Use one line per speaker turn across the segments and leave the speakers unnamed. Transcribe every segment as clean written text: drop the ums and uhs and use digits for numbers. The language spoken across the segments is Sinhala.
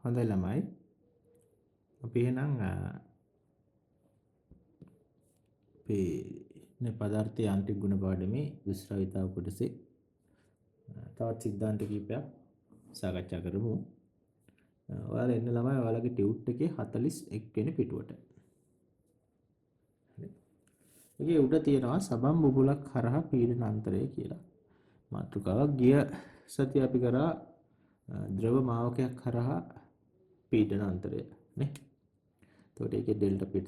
හොඳයි ළමයි. අපි එහෙනම් අපේ පදාර්ථයේ යාන්ත්‍රික ගුණ පාඩමේ විස්රාවිතාව කොටසේ තවත් සිද්ධාන්ත කිහිපයක් සාකච්ඡා කරමු. ඔයාලා එන්න ළමයි ඔයාලගේ ටියුට් එකේ 41 වෙනි පිටුවට. ඒකේ උඩ තියෙනවා සබම් බුබුලක් හරහා පීඩන අන්තරය කියලා. මාතෘකාවක් ගිය සතිය අපි කරා ද්‍රව මාවකයක් හරහා පීඩන අන්තරය නේ. එතකොට ඒකේ ඩෙල්ටා පිට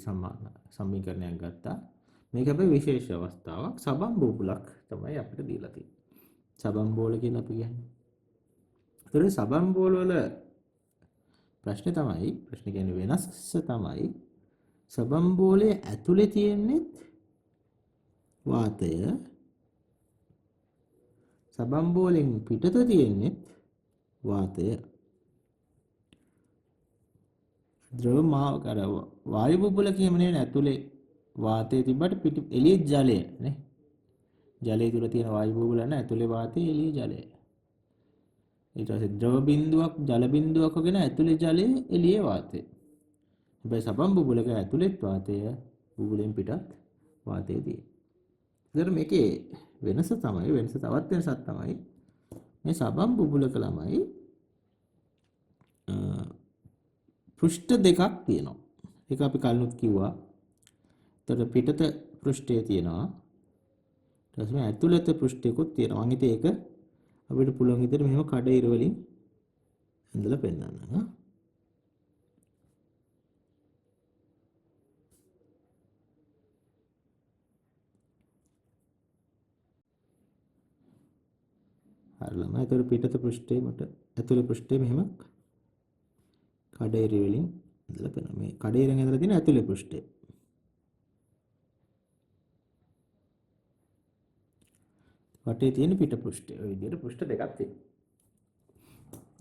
සමීකරණයක් ගත්තා. මේක අපේ විශේෂ අවස්ථාවක්. සබම් බුබුලක් තමයි අපිට දීලා තියෙන්නේ. සබම් බෝල කියලා අපි කියන්නේ. ඒතකොට සබම් බෝල වල ප්‍රශ්නේ කියන්නේ වෙනස තමයි සබම් බෝලේ ඇතුලේ තියෙන්නේ වාතය, සබම් බෝලෙන් පිටත තියෙන්නේ වාතය. ද්‍රව මාවකර වායු බුබුල කියමනේ ඇතුලේ වාතය තිබ්බට පිට එළියේ ජලය නේ. ජලය තුල තියෙන වායු බුබුල නැ ඇතුලේ වාතය එළියේ ජලය. ඊට පස්සේ ද්‍රව බිඳුවක් ජල බිඳුවක් වගේ ඇතුලේ ජලය එළියේ වාතය. හැබැයි සබම් බුබුලක ඇතුලේත් වාතය බුබුලෙන් පිටත් වාතය තියෙනවා. ඒතර මේකේ තවත් වෙනසක් තමයි මේ සබම් බුබුලක ළමයි පෘෂ්ඨ දෙකක් තියෙනවා. ඒක අපි කලිනුත් කිව්වා. එතකොට පිටත පෘෂ්ඨය තියෙනවා. ඊට පස්සේ ඇතුළත පෘෂ්ඨයකුත් තියෙනවා. මම හිතේ ඒක අපිට පුළුවන් විදිහට මෙහෙම කඩේර වලින් ඇඳලා පෙන්නන්න. හරි ළමයි. එතකොට පිටත පෘෂ්ඨය මට ඇතුළේ පෘෂ්ඨය මෙහෙම කඩේර වලින් ඇඳලා පෙන්නන්න. මේ කඩේරෙන් ඇඳලා තියෙන ඇතුළේ පෘෂ්ඨය. වටේ තියෙන පිට පෘෂ්ඨය. ඔය විදිහට පෘෂ්ඨ දෙකක් තියෙනවා.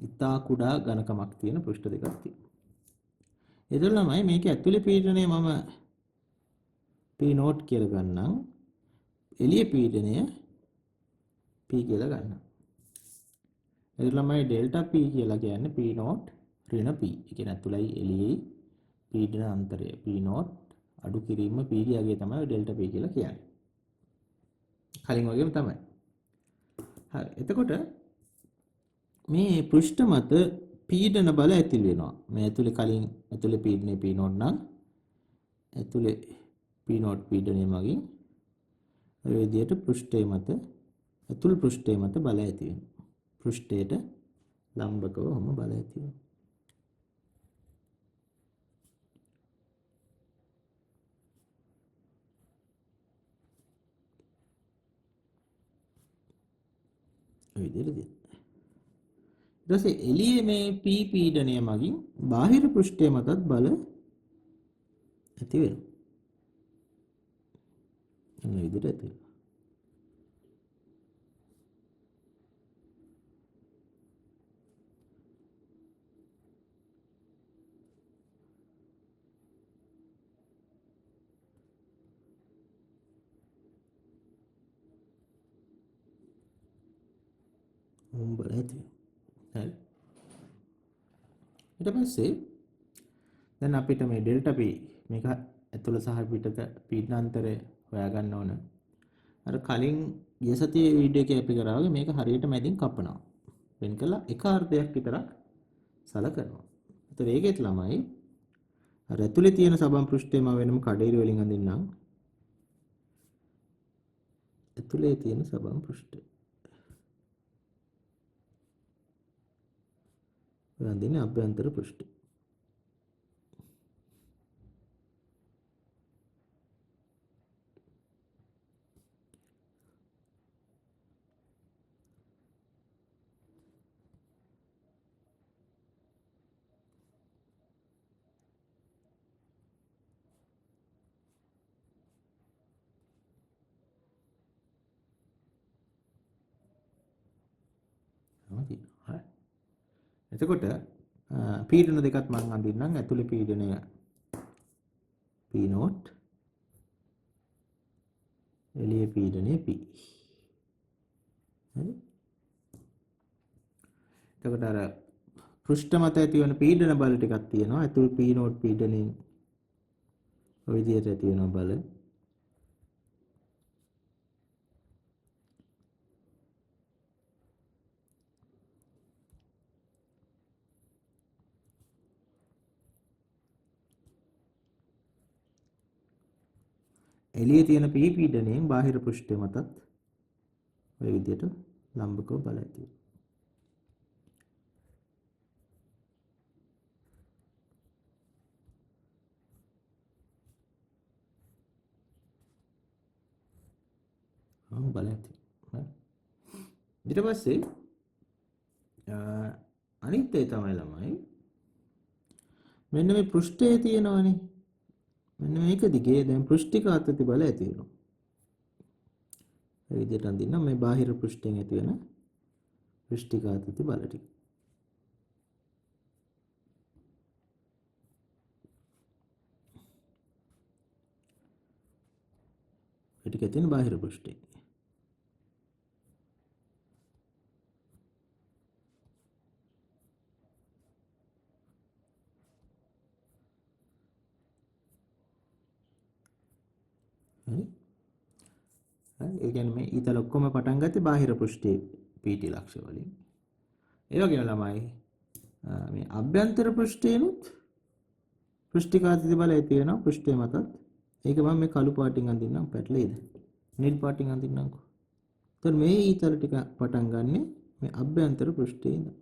ඉතා කුඩා ඝනකමක් තියෙන පෘෂ්ඨ දෙකක් තියෙනවා. ඒතර ළමයි මේක ඇතුලේ පීඩනය මම P නෝට් කියලා ගන්නම්. එළියේ පීඩනය P කියලා ගන්නම්. ඒතර ළමයි ඩෙල්ටා P කියලා කියන්නේ P නෝට් ඍණ P. ඒ කියන්නේ ඇතුලයි එළියේ පීඩන අන්තරය. P නෝට් අඩු කිරීම P ගියාගේ තමයි ඩෙල්ටා P කියලා කියන්නේ. කලින් වගේම තමයි. හරි. එතකොට මේ පෘෂ්ඨ මත පීඩන බල ඇතිල වෙනවා. මේ ඇතුලේ පීඩනය P නෝට් නම් ඇතුලේ P නෝට් පීඩනය මගින් ඔය විදිහට ඇතුල් පෘෂ්ඨය මත බල ඇති වෙනවා. පෘෂ්ඨයට ලම්බකව ඔහොම බල ඇති වෙනවා. ඔය විදිහට ඊට පස්සේ එළියේ මේ P පීඩනය මගින් බාහිර පෘෂ්ඨය මතත් බල ඇති වෙනවා. මේ විදිහට ඇති වෙනවා. බල ඇති වෙනවා. හරි. ඊට පස්සේ දැන් අපිට මේ ඩෙල්ටා P මේක ඇතුළ සහ පිටත පීඩනාන්තරය හොයාගන්න ඕන. අර කලින් ගිය සතියේ වීඩියෝ එකේ අපි කරා වගේ මේක හරියට මැදින් කපනවා. වෙන් කළා එක අර්ධයක් විතරක් සලකනවා. ඒතර ඒකෙත් ළමයි අර ඇතුලේ තියෙන සබම් පෘෂ්ඨය මම වෙනම කඩේරි වලින් අඳින්නම්. ඇතුලේ තියෙන සබම් පෘෂ්ඨය. ඔය අඳින්නේ අභ්‍යන්තර පෘෂ්ඨය. හරි. එතකොට පීඩන දෙකත් මම අඳින්නම්. ඇතුලේ පීඩනය P නෝට්, එළියේ පීඩනය P. හරි. එතකොට අර පෘෂ්ඨ මත ඇති වෙන පීඩන බල ටිකක් තියෙනවා. ඇතුල් P නෝට් පීඩනයෙන් ඔය විදිහට ඇති වෙන බල. එළියේ තියෙන P පීඩනයෙන් බාහිර පෘෂ්ඨය මතත් ඔය විදිහට ලම්බකව බල ඇති වෙනවා. බල ඇති. ඊට පස්සේ අනිත් ඒ තමයි ළමයි මෙන්න මේ පෘෂ්ඨයේ තියෙනවනේ මෙන්න මේක දිගේ දැන් පෘෂ්ඨික ආතති බල ඇති වෙනවා. ඒ විදිහට අඳින්න මේ බාහිර පෘෂ්ඨයෙන් ඇති වෙන පෘෂ්ඨික ආතති බල ටික. ඒ ටික තියෙන බාහිර පෘෂ්ඨේ. හරි. ඒ කියන්නේ මේ ඊතල ඔක්කොම පටන් ගත්තේ බාහිර පෘෂ්ඨයේ PT ලක්ෂ වලින්. ඒ වගේම ළමයි මේ අභ්‍යන්තර පෘෂ්ඨේනුත් පෘෂ්ඨිකාතති බලය තියෙනවා පෘෂ්ඨය මතත්. ඒක මම මේ කළු පාටින් අඳින්නම් පැටලෙයිද? නිල් පාටින් අඳින්නම්කෝ. එතකොට මේ ඊතල ටික පටන් ගන්නෙ මේ අභ්‍යන්තර පෘෂ්ඨයේ ඉඳන්.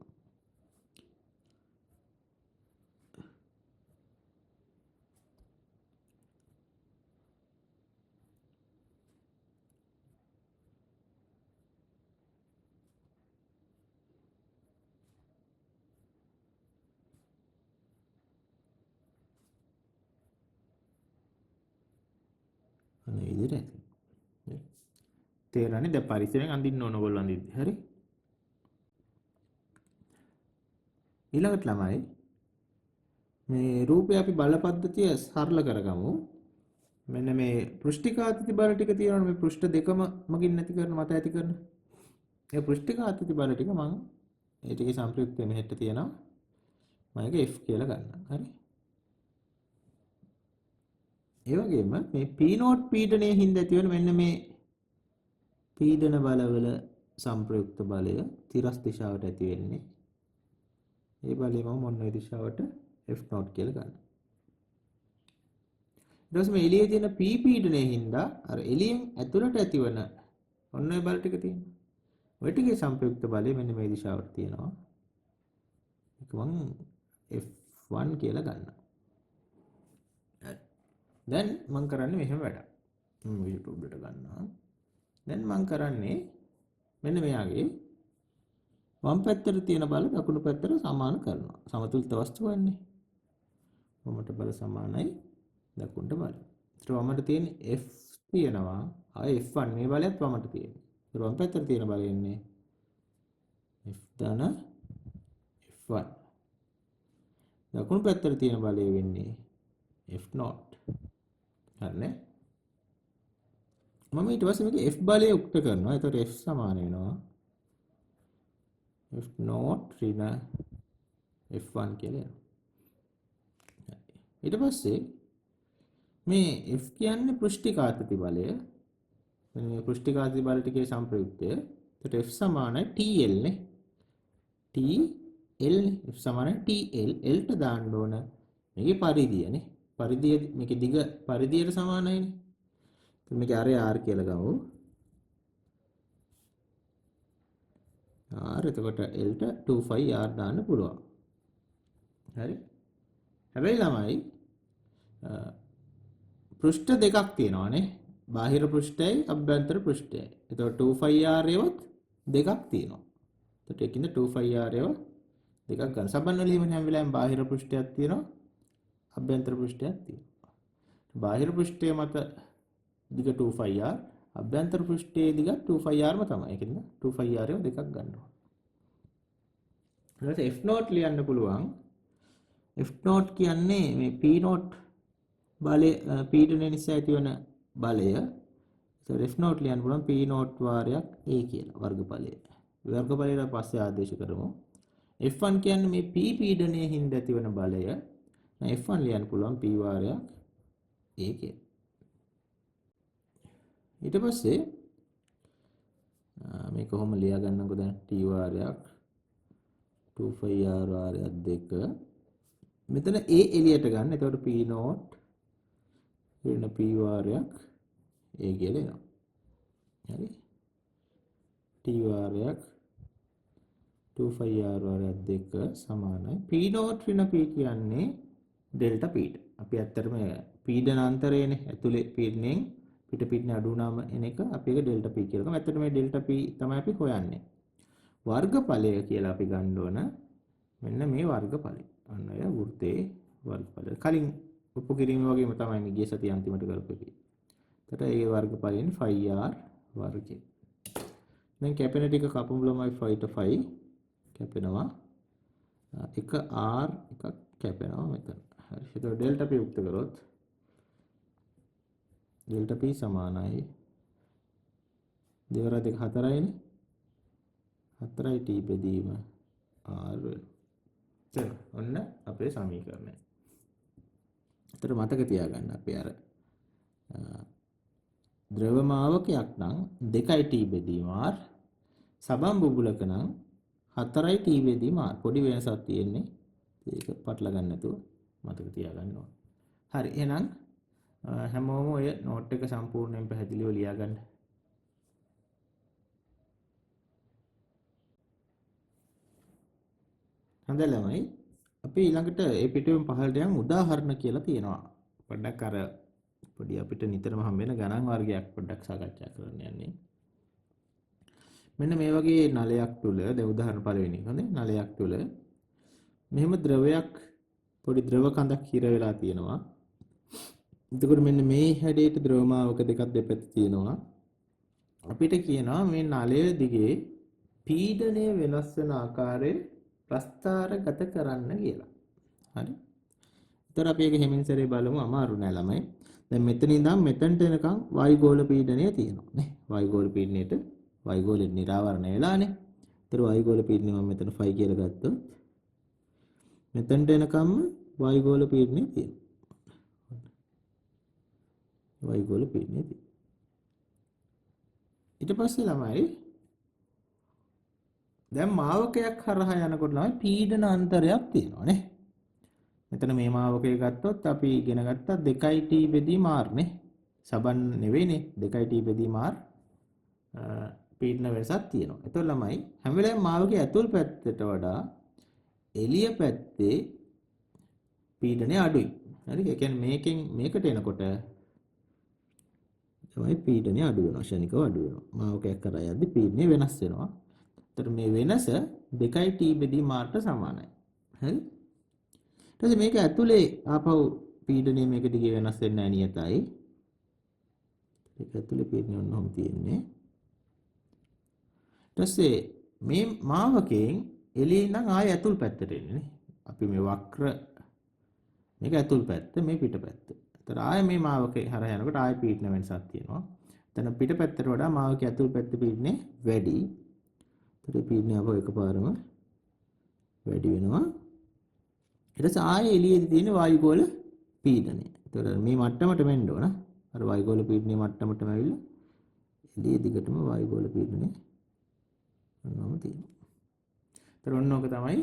අනේ විදිහට ඇති. තේරෙන්නේ දැන් පරිසරයෙන් අඳින්න ඕන ඔයගොල්ලෝ අඳිද්දි. හරි? ඊළඟට ළමයි මේ රූපය අපි බල පද්ධතිය සරල කරගමු. මෙන්න මේ පෘෂ්ඨිකාතති බල ටික තියෙනවනේ මේ පෘෂ්ඨ දෙකම මගින් නැති කරන මත ඇති කරන. ඒ පෘෂ්ඨිකාතති බල ටික මම ඒ ටිකේ සම්ප්‍රයුක්තය මෙහෙට තියෙනවා. මම ඒක F කියලා ගන්නවා. හරි? ඒ වගේම මේ P නෝට් පීඩනයේ හින්දා ඇති වෙන මෙන්න මේ පීඩන බලවල සම්ප්‍රයුක්ත බලය තිරස් දිශාවට ඇති වෙන්නේ. ඒ බලය මම මොන වගේ දිශාවට F නෝට් කියලා ගන්නවා. ඊට පස්සේ මේ එළියේ තියෙන P පීඩනයේ හින්දා අර එළියෙන් ඇතුළට ඇතිවන ඔන්න ඔය බල ටික තියෙනවා. ඔය ටිකේ සම්ප්‍රයුක්ත බලය මෙන්න මේ දිශාවට තියෙනවා. ඒක මම F1 කියලා ගන්නවා. දැන් මම කරන්නේ මෙහෙම වැඩක්. YouTube එකට ගන්නවා. දැන් මම කරන්නේ මෙන්න මෙයාගේ වම් පැත්තට තියෙන බල දකුණු පැත්තට සමාන කරනවා. සමතුලිත වස්තු වන්නේ. වමට බල සමානයි දකුණට බල. ඊට වමට තියෙන F තියෙනවා. ආයේ F1 මේ බලයත් වමට තියෙනවා. ඊට වම් පැත්තට තියෙන බලය ඉන්නේ F ධන F1. දකුණු පැත්තට තියෙන බලය වෙන්නේ F0. හරිනේ. මම ඊට පස්සේ මේක F බලය උක්ත කරනවා. ඒතකොට F සමාන වෙනවා F0 ඍණ F1 කියලා එනවා. ඊට පස්සේ මේ F කියන්නේ පෘෂ්ඨිකාතති බලය. මේ පෘෂ්ඨිකාතති බල ටිකේ සම්ප්‍රයුක්තය. ඒතකොට F සමානයි TL නේ. TL නේ. F සමානයි TL. L ට දාන්න ඕන මේකේ පරිධිය නේ. පරිධිය මේකේ දිග පරිධියට සමානයිනේ. මේක R කියලා ගමු. R එතකොට L ට 2πr දාන්න පුළුවන්. හරි? හැබැයි ළමයි පෘෂ්ඨ දෙකක් තියෙනවානේ. බාහිර පෘෂ්ඨයයි අභ්‍යන්තර පෘෂ්ඨයයි. එතකොට 2πr ඒවත් දෙකක් තියෙනවා. එතකොට ඒකින්ද 2πr ඒවා දෙකක් ගන්න. සබන් වල එහෙම හැම වෙලාවෙම බාහිර පෘෂ්ඨයක් තියෙනවා. අභ්‍යන්තර පෘෂ්ඨයක් තියෙනවා. බාහිර පෘෂ්ඨය මත දිග 2πr අභ්‍යන්තර පෘෂ්ඨයේ දිග 2πrම තමයි. ඒකෙන්ද 2πr ඒවා දෙකක් ගන්නවා. ඊට F නෝට් ලියන්න පුළුවන්. F නෝට් කියන්නේ මේ P නෝට් බලය පීඩනය නිසා ඇතිවන බලය. ඒතකොට F නෝට් ලියන්න පුළුවන් P නෝට් වාරයක් A කියලා වර්ගඵලය. වර්ගඵලයට පස්සේ ආදේශ කරමු. F1 කියන්නේ මේ P පීඩනයේ හින්දා ඇතිවන බලය. F1 ලියන්න පුළුවන් P වාරයක් A කියලා. ඊට පස්සේ මේක කොහොම ලියා ගන්නකො දැන් T වාරයක් 2πr වාරයක් 2 මෙතන A එළියට ගන්න. එතකොට P not වෙන P වාරයක් A කියලා එනවා. හරි. T වාරයක් 2πr වාරයක් 2 සමානයි P not වෙන P කියන්නේ ඩෙල්ටා P. අපි ඇත්තටම පීඩනාන්තරයනේ ඇතුලේ පීඩණයෙන් පිට පීඩනය අඩු වුණාම එන එක අපි ඒක ඩෙල්ටා P කියලා කියනවා. ඇත්තටම මේ ඩෙල්ටා P තමයි අපි හොයන්නේ. වර්ගඵලය කියලා අපි ගන්න ඕන මෙන්න මේ වර්ගඵලය. අන්න ඔය වෘත්තයේ වර්ගඵලය. කලින් ඔප්පු කිරීම වගේම තමයි මේ ගිය සතිය අන්තිමට කරපු එක. එතකොට ඒ වර්ගඵලයෙන් 5r වර්ගය. දැන් කැපෙන ටික කපමුලමයි 5 ට 5 කැපෙනවා. එක r එකක් කැපෙනවා මෙතන. හරි. එතකොට ඩෙල්ටා p යුක්ත කරොත් ඩෙල්ටා p සමානයි දෙවර දෙක 4යිනේ. 4යි t බෙදීම r වෙනවා. ඔන්න අපේ සමීකරණය. ඒතර මතක තියාගන්න අපි අර ද්‍රව මාවකයක් නම් 2යි t බෙදීම r සබම් බුබුලක නම් 4යි t බෙදීම r පොඩි වෙනසක් තියෙන්නේ. ඒක පටල ගන්න නැතුව මතක තියාගන්න ඕන. හරි එහෙනම් හැමෝම ඔය නෝට් එක සම්පූර්ණයෙන් පැහැදිලිව ලියා ගන්න. හොඳයි ළමයි. අපි ඊළඟට මේ පිටුවෙන් පහළට යන උදාහරණ කියලා තියෙනවා. පොඩ්ඩක් අර පොඩි අපිට නිතරම හම්බ වෙන ගණන් වර්ගයක් පොඩ්ඩක් සාකච්ඡා කරන්න යන්නේ. මෙන්න මේ වගේ නලයක් තුල දැන් උදාහරණ පළවෙනි එක හොඳේ නලයක් තුල මෙහෙම ද්‍රවයක් පොඩි ද්‍රව කඳක් හිර වෙලා තියෙනවා. එතකොට මෙන්න මේ හැඩයට ද්‍රවමාවක දෙකක් දෙපැත්තේ තියෙනවා. අපිට කියනවා මේ නලය දිගේ පීඩනය වෙනස් වෙන ආකාරය ප්‍රස්ථාරගත කරන්න කියලා. හරි. ඒතර අපි ඒක හැමින් සැරේ බලමු අමාරු නෑ ළමයි. දැන් මෙතන ඉඳන් මෙතනට එනකන් වායුගෝල පීඩනය තියෙනවා නේ. වායුගෝල පීඩනයේට වායුගෝලෙ නිරාවරණය වෙලානේ. ඒතර වායුගෝල පීඩනය මම මෙතන 5 කියලා ගත්තොත් මෙතනට එනකම්ම වායුගෝල පීඩනය තියෙනවා. වායුගෝල පීඩනය තියෙනවා. ඊට පස්සේ ළමයි දැන් මාවකයක් හරහා යනකොට ළමයි පීඩන අන්තරයක් තියෙනවා නේ. මෙතන මේ මාවකය ගත්තොත් අපි ඉගෙන ගත්තා 2t බෙදීම r නේ. සබන් නෙවෙයිනේ 2t බෙදීම r පීඩන වෙනසක් තියෙනවා. ඒතකොට ළමයි හැම වෙලාවෙම මාවකයේ ඇතුල් පැත්තට වඩා එළිය පැත්තේ පීඩනය අඩුයි. හරි. ඒ කියන්නේ මේකෙන් මේකට එනකොට තමයි පීඩනය අඩු වෙනවා. ශනිකව අඩු වෙනවා. මාවකයක් කරා යද්දි පීඩනය වෙනස් වෙනවා. ඒතර මේ වෙනස 2t බෙදීම r ට සමානයි. හරි. ඊට පස්සේ මේක ඇතුලේ ආපහු පීඩනය මේක දිගේ වෙනස් වෙන්නේ නැහැ නියතයි. ඒක ඇතුලේ පීඩනය ඔන්නෝම තියෙන්නේ. ඊට පස්සේ මේ මාවකයෙන් එළියේ ඉඳන් ආය ඇතුල් පැත්තට එන්නේ නේ. අපි මේ වක්‍ර මේක ඇතුල් පැත්ත මේ පිට පැත්ත. ඒතර ආය මේ මාවකේ හරහා යනකොට ආය පීඩන වෙනසක් තියෙනවා. එතන පිට පැත්තට වඩා මාවකේ ඇතුල් පැත්තේ පීඩනේ වැඩි. ඒතර පීඩනය අපෝ එකපාරම වැඩි වෙනවා. ඊට පස්සේ ආයේ එළියේදී තියෙන වායුගෝල පීඩනය. ඒතර මේ මට්ටමට වෙන්න ඕන. අර වායුගෝල පීඩනයේ මට්ටමටම ඇවිල්ලා එළියේ දිගටම වායුගෝල පීඩනය ඔන්නෝම තියෙනවා. ඒතර ඔන්නෝක තමයි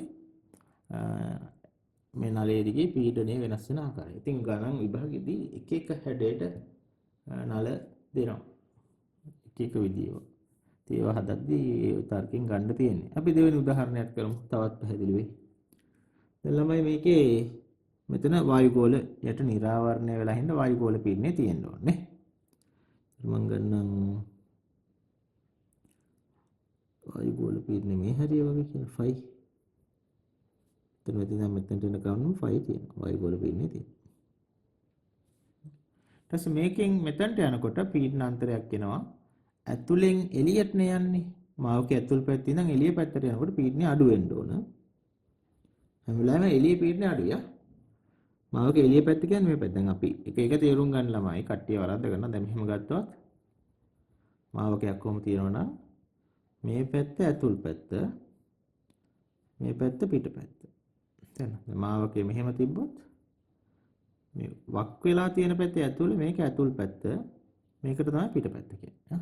මේ නලයේ දිගේ පීඩනය වෙනස් වෙන ආකාරය. ඉතින් ගණන් විභාගෙදී එක එක හැඩයට නල දෙනවා. එක එක විදියව. ඒවා හදද්දී ඒ තර්කයෙන් ගන්න තියෙන්නේ. අපි දෙවෙනි උදාහරණයක් කරමු. තවත් පැහැදිලි වෙයි. දැන් ළමයි මේකේ මෙතන වායුගෝල යට නිරාවරණය වෙලා හින්දා වායුගෝල පීඩනය තියෙන්න ඕනේ. මම ගන්නම් වායුගෝල පීඩනය මේ හරිය වගේ කියන 5. එතන මෙතනට එන කවුණු 5 තියෙනවා. වායුගෝල පීඩනය තියෙනවා. ඊට පස්සේ මේකෙන් මෙතනට යනකොට පීඩන අන්තරයක් එනවා. ඇතුලෙන් එළියට යන්නේ. මාවකේ ඇතුල් පැත්තේ ඉඳන් එළිය පැත්තට යනකොට පීඩනය අඩු වෙන්න ඕන. හැම වෙලාවෙම එළිය පීඩනය අඩුයි. මාවකේ එළිය පැත්ත කියන්නේ මේ පැත්ත. දැන් අපි එක තේරුම් ගන්න ළමයි කට්ටිය වරද්ද ගන්න. දැන් මෙහෙම ගත්තොත් මාවකයක් කොහොම තියෙනවනම් මේ පැත්ත ඇතුල් පැත්ත මේ පැත්ත පිටපැත්ත. තේරෙනවද? මාවකේ මෙහෙම තිබ්බොත් මේ වක් වෙලා තියෙන පැත්තේ ඇතුළේ මේක ඇතුල් පැත්ත. මේකට තමයි පිටපැත්ත කියන්නේ.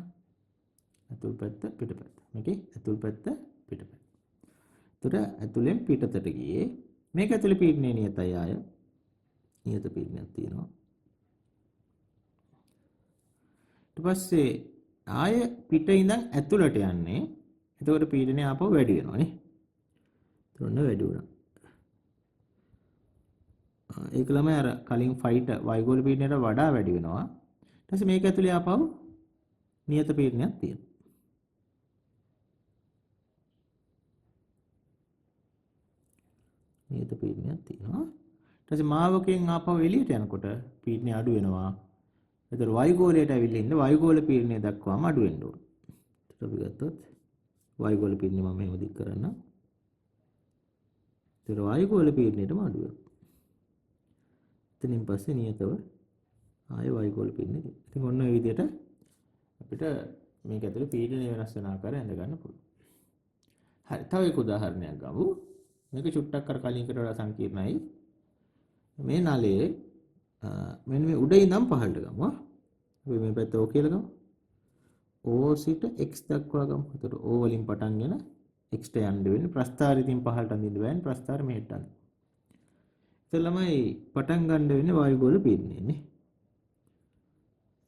ඇතුල් පැත්ත පිටපැත්ත. මේකේ ඇතුල් පැත්ත පිටපැත්ත. ඒතර ඇතුලෙන් පිටතට ගියේ. මේක ඇතුලේ පීඩනය නියතයි ආය. නියත පීඩනයක් තියෙනවා. ඊට පස්සේ ආය පිට ඉඳන් ඇතුළට යන්නේ. එතකොට පීඩනය ආපහු වැඩි වෙනවා නේ. එතකොට වැඩි වුණා. ඒක ළමයි අර කලින් ෆයිට් වයිගෝල පීඩනයට වඩා වැඩි වෙනවා. ඊට පස්සේ මේක ඇතුලේ ආපහු නියත පීඩනයක් තියෙනවා. නියත පීඩනයක් තියෙනවා. ඊට පස්සේ මාවකෙන් ආපහු එළියට යනකොට පීඩනය අඩු වෙනවා. ඒතර වයිගෝලයට ඇවිල්ලා ඉන්න වයිගෝල පීඩනය දක්වාම අඩු වෙන්න ඕන. ඒත් අපි ගත්තොත් වයිගෝල පීඩනය මම මෙහෙම දික් කරන්නම්. ඒතර වයිගෝල පීඩනයටම අඩු වෙනවා. එතනින් පස්සේ නියතව ආයෙ වයිගෝල පීඩනය තියෙනවා. ඉතින් ඔන්න ඔය විදිහට අපිට මේක ඇතුලේ පීඩනය වෙනස් වෙන ආකාරය අඳ ගන්න පුළුවන්. හරි. තව එක උදාහරණයක් ගමු. මේක චුට්ටක් කර කලින් එකට වඩා සංකීර්ණයි. මේ නලයේ මෙන්න මේ උඩ ඉඳන් පහළට ගමු. අපි මේ පැත්ත O කියලා ගමු. O සිට x දක්වා ගමු. එතකොට O වලින් පටන්ගෙන x ට යන්න වෙන්නේ. ප්‍රස්ථාරයෙන් පහළට අඳින්න බෑනේ. ප්‍රස්ථාර මෙහෙට අඳින්න. ඒක ළමයි පටන් ගන්න වෙන්නේ වායුගෝල පීඩනය නේ.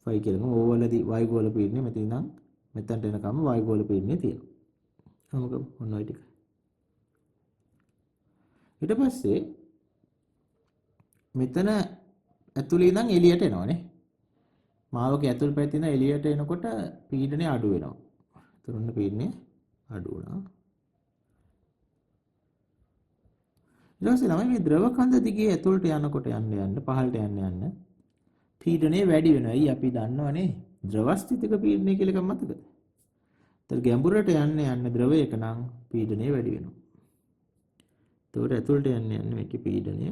ෆයි කියලා ගමු. O වලදී වායුගෝල පීඩනය මෙතන ඉඳන් මෙතනට එනකම් වායුගෝල පීඩනය තියෙනවා. හමුකම් ඔන්න ඔය ටික. ඊට පස්සේ මෙතන ඇතුළේ ඉඳන් එළියට එනවනේ. මාවකේ ඇතුල් පැත්තේ ඉඳන් එළියට එනකොට පීඩනය අඩු වෙනවා. ඒතර පීඩනය අඩු වුණා. ඊට පස්සේ ළමයි මේ ද්‍රව කඳ දිගේ ඇතුළට යනකොට යන්න පහළට යන්න පීඩනය වැඩි වෙනවා. අයි අපි දන්නවනේ ද්‍රවස්ථිතික පීඩනය කියලා එකක් මතකද? ඒතර ගැඹුරට යන්න ද්‍රවයක නම් පීඩනය වැඩි වෙනවා. ඒතකොට ඇතුළට යන්න මේකේ පීඩනය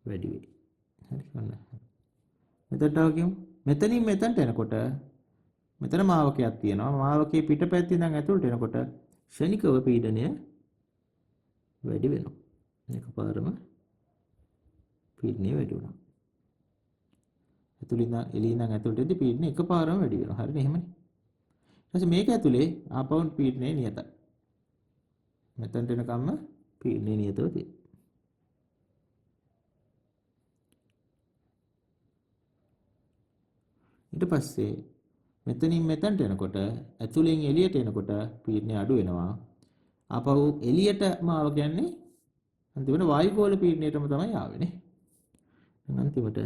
වැඩි වෙයි. හරි ඔන්න. මෙතනට આવගියමු. මෙතනින් මෙතනට එනකොට මෙතන මාවකයක් තියෙනවා. මාවකයේ පිටපැත්තේ ඉඳන් ඇතුළට එනකොට ක්ෂණිකව පීඩනය වැඩි වෙනවා. එකපාරම පීඩනය වැඩි වුණා. ඇතුළේ ඉඳන් එළිය ඉඳන් ඇතුළට එද්දී පීඩනය එකපාරම වැඩි වෙනවා. හරිනේ එහෙමනේ. ඊට පස්සේ මේක ඇතුලේ ආපහු පීඩනය නියතයි. මෙතනට එනකම්ම පීඩනය නියතව තියෙනවා. ඊට පස්සේ මෙතනින් මෙතනට එනකොට ඇතුලෙන් එළියට එනකොට පීඩනය අඩු වෙනවා. ආපහු එළියට මාව කියන්නේ අන්තිමට වායුගෝල පීඩනයටම තමයි ආවෙන්නේ. අන්තිමට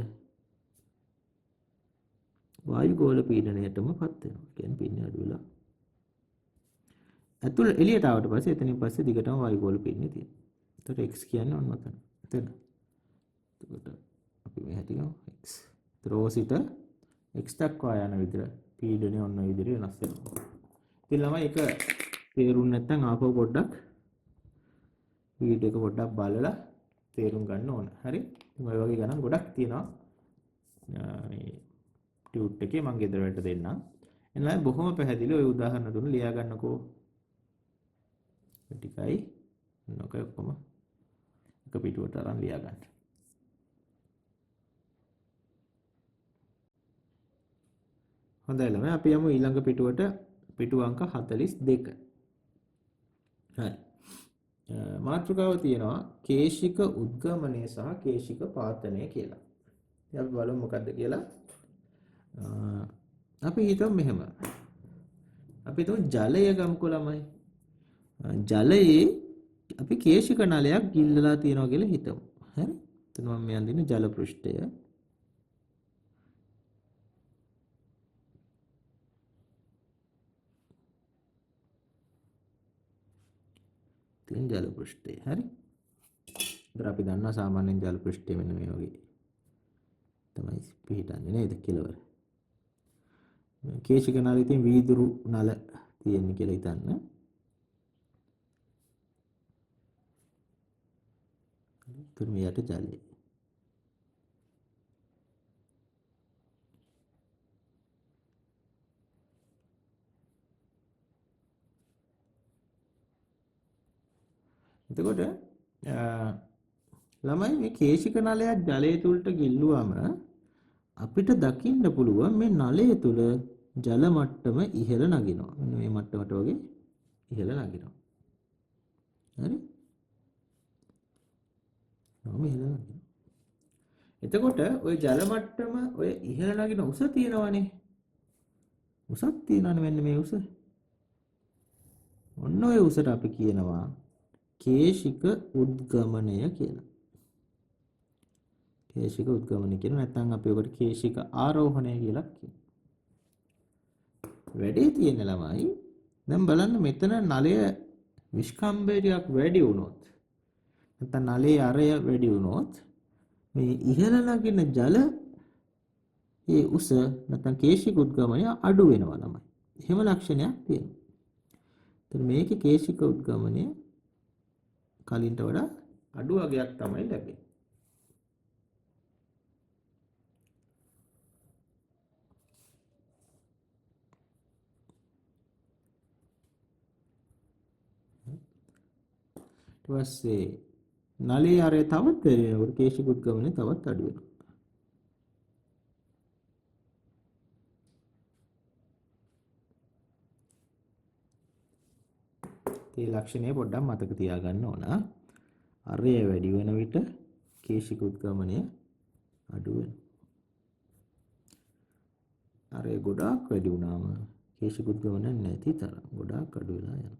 වායුගෝල පීඩනයටමපත් වෙනවා. කියන්නේ පීඩනය අඩු වෙලා ඇතුළ එළියට ආවට පස්සේ එතනින් පස්සේ දිගටම වායුගෝල පීඩනය තියෙනවා. එතකොට x කියන්නේ ඔන්න ඔතන. එතන. එතකොට අපි මේ හැටි ගමු x. ඒතර O සිට x දක්වා යන විදිහට පීඩනය ඔන්න ඔය විදිහට වෙනස් වෙනවා. ඉතින් ළමයි ඒක තේරුම් නැත්නම් ආපහු පොඩ්ඩක් වීඩියෝ එක පොඩ්ඩක් බලලා තේරුම් ගන්න ඕන. හරි? ඔය වගේ ගණන් ගොඩක් තියෙනවා. මේ ටියුට් එකේ මම ගෙදර වලට දෙන්නම්. එනලා බොහොම පැහැදිලි ඔය උදාහරණ දුන්න ලියා ගන්නකෝ. ටිකයි නොකය ඔක්කොම එක පිටුවට අරන් ලියා ගන්න. හොඳයි ළමයි අපි යමු ඊළඟ පිටුවට පිටු අංක 42. හරි. මාතෘකාව තියෙනවා කේශික උද්ගමනය සහ කේශික පාතනය කියලා. ඉතින් අපි බලමු මොකද්ද කියලා. අපි හිතමු මෙහෙම. අපි හිතමු ජලය ගමුකෝ ළමයි. ජලයේ අපි කේශික නලයක් ගිල්ලලා තියනවා කියලා හිතමු. හරි? එතන මම මේ අඳින ජල පෘෂ්ඨය. තියෙන ජල පෘෂ්ඨය. හරි? ඒතර අපි දන්නවා සාමාන්‍යයෙන් ජල පෘෂ්ඨය මෙන්න මේ වගේ තමයි පිහිටන්නේ නේද කෙලවර. කේශික නලයේ තියෙන වීදුරු නල තියෙන්නේ කියලා හිතන්න. ඒතර මේ යට ජලය. එතකොට ළමයි මේ කේශික නලයක් ජලය තුලට ගිල්ලුවම අපිට දකින්න පුළුවන් මේ නලය තුල ජල මට්ටම ඉහළ නගිනවා. මෙන්න මේ මට්ටමට වගේ ඉහළ නගිනවා. හරි? නම ඉහළ නගිනවා. එතකොට ওই ජල මට්ටම ඔය ඉහළ නගින උස තියෙනවනේ. උසක් තියෙනවනේ මෙන්න මේ උස. ඔන්න ඔය උසට අපි කියනවා කේශික උද්ගමනය කියලා. කේශික උද්ගමනය කියන නැත්නම් අපි ඔකට කේශික ආරෝහණය කියලා කියනවා. වැඩේ තියෙන ළමයි දැන් බලන්න මෙතන නලය විස්කම්භය ටිකක් වැඩි වුණොත් නැත්නම් නලයේ අරය වැඩි වුණොත් මේ ඉහළ නගින ජල ඒ උස නැත්නම් කේශික උද්ගමනය අඩු වෙනවා ළමයි. එහෙම ලක්ෂණයක් තියෙනවා. එතන මේකේ කේශික උද්ගමනය කලින්ට වඩා අඩු වගයක් තමයි ලැබෙන්නේ. ඊට පස්සේ නලයේ ආරය තවත් වැඩි වෙනකොට කේශික උද්ගමනය තවත් අඩු වෙනවා. මේ ලක්ෂණය පොඩ්ඩක් මතක තියාගන්න ඕන. ආරය වැඩි වෙන විට කේශික උද්ගමනය අඩු වෙනවා. ආරය ගොඩාක් වැඩි වුණාම කේශික උද්ගමනය නැති තරම් ගොඩාක් අඩු වෙලා යනවා.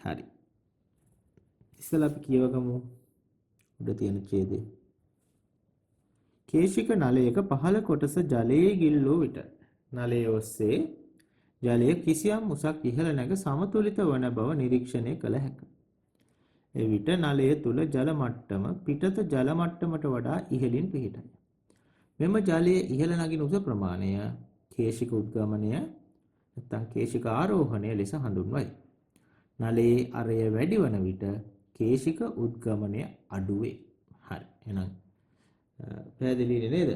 හරි. ඉස්සෙල්ලා අපි කියවගමු උඩ තියෙන ඡේදය. කේශික නලයක පහළ කොටස ජලයේ ගිල්ලූ විට නලයේ ඔස්සේ ජලය කිසියම් උසක් ඉහළ නැග සමතුලිත වන බව නිරීක්ෂණය කළ හැකිය. එවිට නලය තුල ජල මට්ටම පිටත ජල මට්ටමට වඩා ඉහළින් පිහිටයි. මෙම ජලයේ ඉහළ නගින උස ප්‍රමාණය කේශික උද්ගමනය නැත්නම් කේශික ආරෝහණය ලෙස හඳුන්වයි. නලයේ අරය වැඩි වන විට කේශික උද්ගමනය අඩු වේ. හරි. එහෙනම් පැහැදිලිනේ නේද?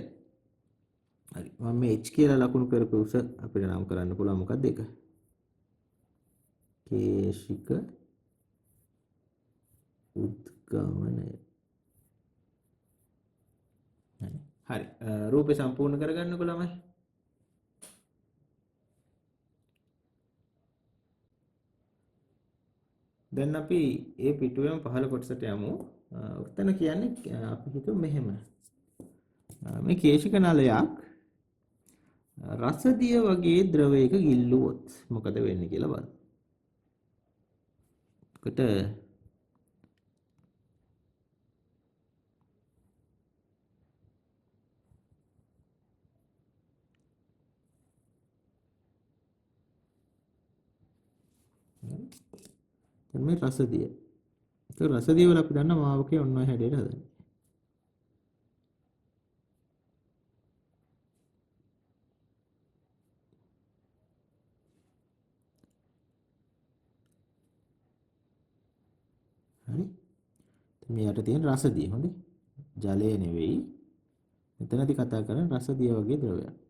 හරි. මම මේ h කියලා ලකුණු කරපු උස අපිට නම් කරන්න පුළුවන් මොකක්ද ඒක? කේශික උද්ගමනය. හරි. රූපේ සම්පූර්ණ කරගන්නකො ළමයි. දැන් අපි ඒ පිටුවෙම පහළ කොටසට යමු. උත්තර කියන්නේ අපි හිතුව මෙහෙම. මේ කේශික නලයක් රසදිය වගේ ද්‍රවයක ගිල්ලුවොත් මොකද වෙන්නේ කියලා බලන්න. කොට මේ රසදිය. ඒක රසදිය වල අපි දන්න මාවකේ ඔන්න ඔය හැඩයට හදන්නේ. හරි. මේ යට තියෙන රසදිය හොඳේ. ජලය නෙවෙයි. මෙතනදී කතා කරන්නේ රසදිය වගේ ද්‍රවයක්.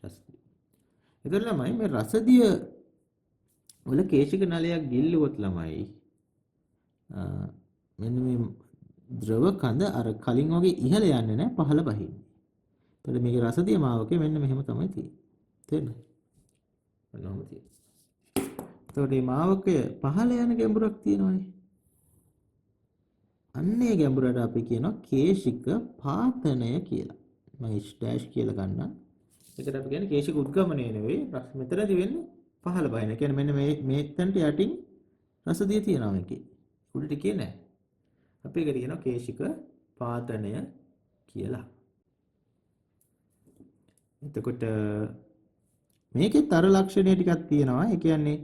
රසදිය. ඒතර ළමයි මේ රසදිය වල කේශික නලයක් ගිල්ලුවොත් ළමයි මෙන්න මේ ද්‍රව කඳ අර කලින් වගේ ඉහළ යන්නේ නැහැ පහළ බහින්නේ. එතකොට මේකේ රසදිය මාවකේ මෙන්න මෙහෙම තමයි තියෙන්නේ. තේරෙනවද? ඔන්නෝම තියෙන්නේ. එතකොට මේ මාවකය පහළ යන ගැඹුරක් තියෙනවානේ. අන්නේ ගැඹුරට අපි කියනවා කේශික පාතනය කියලා. මම ඩෑෂ් කියලා ගන්නම්. ඒකට අපි කියන්නේ කේශික උද්ගමනය නෙවෙයි මෙතනදී වෙන්නේ පහළ බහින. ඒ කියන්නේ මෙන්න මේ තැනට යටින් රසදිය තියෙනවා මේකේ. උඩට කියේ නැහැ. අපි ඒකට කියනවා කේශික පාතනය කියලා. එතකොට මේකේ තර ලක්ෂණය ටිකක් තියෙනවා. ඒ කියන්නේ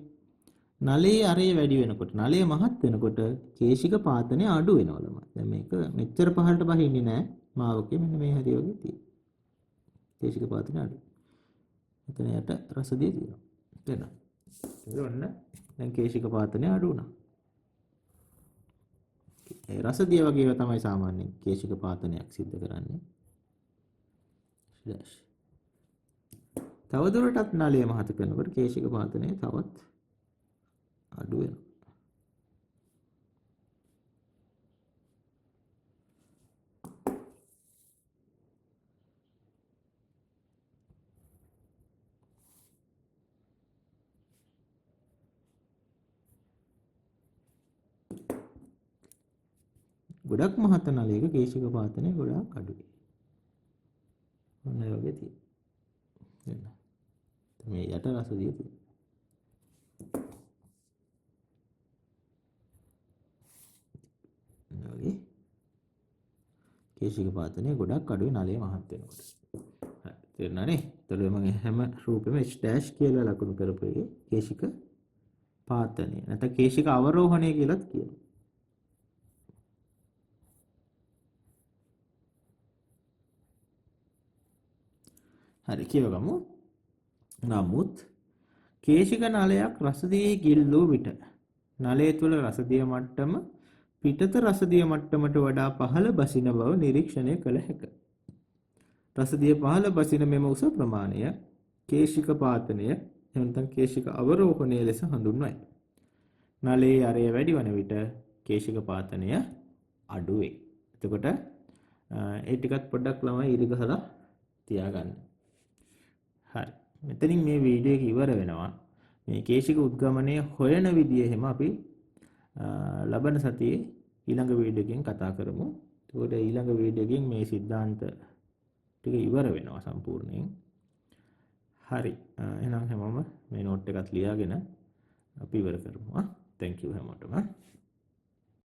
නලයේ අරය වැඩි වෙනකොට නලය මහත් වෙනකොට කේශික පාතනය අඩු වෙනවලම. දැන් මේක මෙච්චර පහළට බහින්නේ නැහැ. මාවකේ මෙන්න මේ හැටි වගේ තියෙනවා. කේශික පාතනය අඩු. එතන යට රසදිය තියෙනවා. තේරෙනවද? ඒක ඔන්න දැන් කේශික පාතනය අඩු වුණා. ඒ රසදිය වගේ ඒවා තමයි සාමාන්‍යයෙන් කේශික පාතනයක් සිද්ධ කරන්නේ. ස්ලෑෂ්. තවදුරටත් නලය මහත කරනකොට කේශික පාතනය තවත් අඩු වෙනවා. ගොඩක් මහත නලයක කේශික පාතනය ගොඩාක් අඩුයි. ඔන්න ඒ වගේ තියෙනවා. මේ යට රසදිය තියෙනවා. වගේ කේශික පාතනය ගොඩක් අඩුයි නලය මහත් වෙනකොට. හරි තේරුණානේ? ඒතකොට මම හැම රූපෙම H' කියලා ලකුණු කරපු එකේ කේශික පාතනය නැත්නම් කේශික අවරෝහණය කියලාත් කියනවා. හරි කියවගමු. නමුත් කේශික නලයක් රසදියේ ගිල්ලූ විට නලය තුළ රසදිය මට්ටම පිටත රසදිය මට්ටමට වඩා පහළ බසින බව නිරීක්ෂණය කළ හැක. රසදිය පහළ බසින මෙම උස ප්‍රමාණය කේශික පාතනය එතන කේශික අවරෝහණය ලෙස හඳුන්වයි. නලයේ අරය වැඩි වන විට කේශික පාතනය අඩු වේ. එතකොට ඒ ටිකත් පොඩ්ඩක් ළමයි ඉරි ගහලා තියාගන්න. හරි. මෙතනින් මේ වීඩියෝ එක ඉවර වෙනවා. මේ කේශික උද්ගමනය හොයන විදිය එහෙම අපි ලබන සතියේ ඊළඟ වීඩියෝ එකෙන් කතා කරමු. ඒකට ඊළඟ වීඩියෝ එකෙන් මේ સિદ્ધාන්ත ටික ඉවර වෙනවා සම්පූර්ණයෙන්. හරි. එහෙනම් හැමෝම මේ නෝට් එකත් ලියාගෙන අපි ඉවර කරමු. Thank you හැමෝටම.